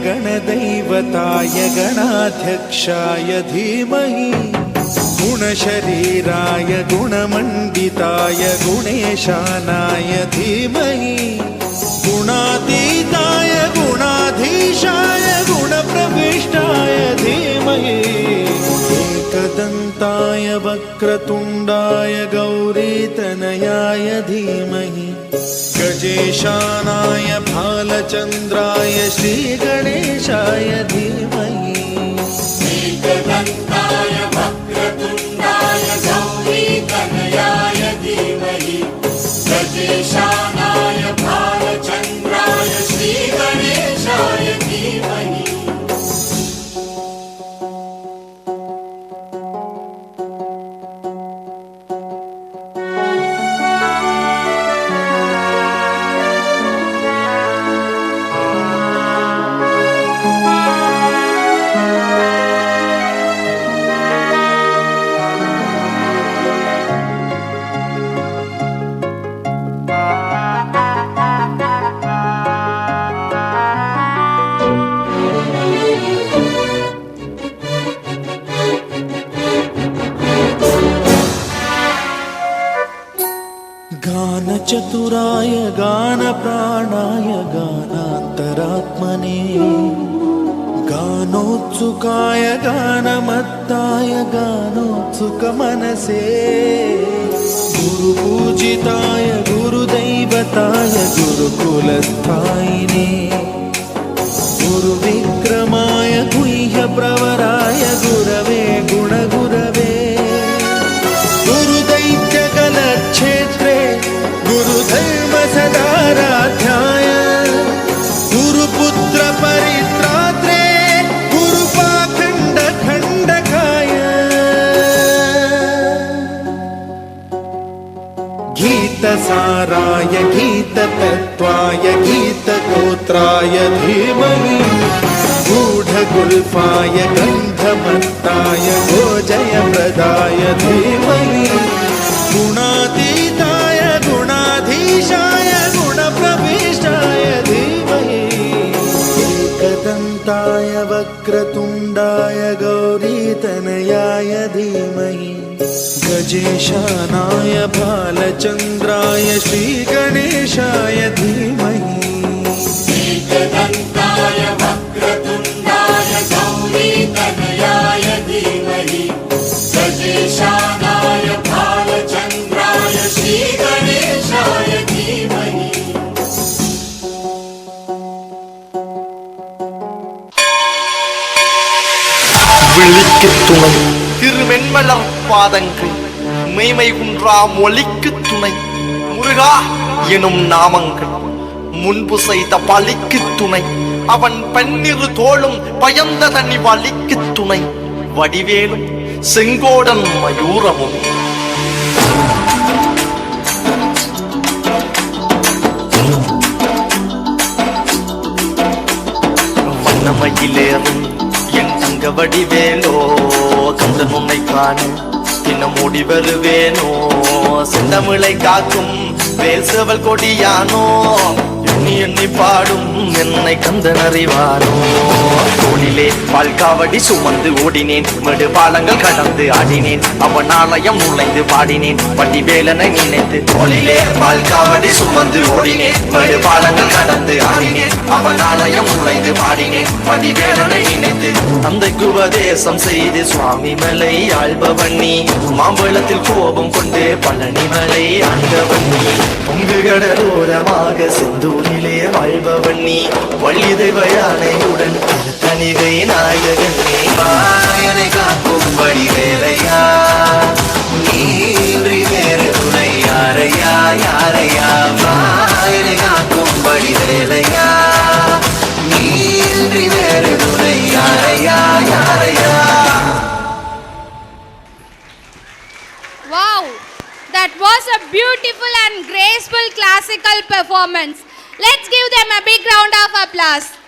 गणदैवताय गणाध्यक्षाय धीमहि गुणशरीराय गुणमण्डिताय गुणेशानाय धीमहि गुणातीताय गुणाधीशाय गुणप्रविष्टाय धीमहि एकदन्ताय वक्रतुण्डाय गौरीतनयाय धीमहि गजेशानाय भालचन्द्राय श्रीगणेशाय धीमहि एकदन्ताय वक्रतुण्डाय गौरीतनयाय धीमहि गजेशानाय भालचन्द्राय श्रीगणेशाय धीमहि गानचतुराय गानप्राणाय गानान्तरात्मने गानोत्सुकाय गानमत्ताय गानोत्सुकमनसे गुरुपूजिताय गुरुदैवताय गुरुकुलस्थायिने गुरुविक्रमाय गुह्यप्रवराय गुरवे गुणगुरवे गुरुदैत्यकलक्षेत्रे गुरुधर्मसदाराध्याय गुरुपुत्रपरित्रात्रे गुरुपाखण्डखण्डकाय गीतसाराय गीततत्त्वाय गीतगोत्राय धीमहि गूढगुल्फाय गन्धमत्ताय गोजयप्रदाय धीमहि गुणातीताय गुणाधीशाय गुणप्रविष्टाय धीमहि एकदन्ताय वक्रतुण्डाय गौरीतनयाय धीमहि गजेशानाय भालचन्द्राय श्रीगणेशाय धीमहि एकदन्ताय वक्रतुण्डाय गौरीतनयाय धीमहि गजेशानाय भालचन्द्राय श्रीगणेशाय धीमहि விழிக்குத் துணை திருமென்மலர் பாதங்கள் மெய்மை குன்றா மொழிக்குத் துணை முருகா எனும் நாமங்கள் முன்பு செய்த பலிக்குத் துணை அவன் பன்னிரு தோளும் பயந்த தனி வலிக்குத் துணை வடிவேலும் செங்கோடன் மயூரமும் வண்ணமயிலேறும் என் தங்க வடிவேலோ கந்தன் உன்னை காண தினம் ஓடி வருவேனோ செந்தமிழை காக்கும் வேசவல் கொடியானோ எண்ணி எண்ணி பாடும் என்னை கந்தன் அறிவானோ தோளிலே பால்காவடி சுமந்து ஓடினேன் மேடு பாலங்கள் கடந்து ஆடினேன் அவன் ஆலயம் நுழைந்து பாடினேன் வடிவேலனை நினைத்து தோளிலே பால்காவடி சுமந்து ஓடினேன் மேடு பாலங்கள் கடந்து ஆடினேன் அவன் ஆலயம் நுழைந்து பாடினேன் வடிவேலனை நினைத்து தந்தைக்கு உபதேசம் செய்து சுவாமி மலை ஆள்பவன் நீ மாம்பழத்தில் கோபம் கொண்டு பழனி மலை ஆண்டவன் நீ பொங்கு கடலோரமாக செந்தூரிலே வாழ்பவன் நீ வள்ளி தெய்வ யானையுடன் தனிகை நாயகன் நீ வாயனை காக்கும் வடிவேலையா நீன்றி வேறு துணை யாரையா யாரையா வாயனை காக்கும் வடிவேலையா நீன்றி வேறு துணை யாரையா யாரையா. Wow, that was a beautiful and graceful classical performance. Let's give them a big round of applause.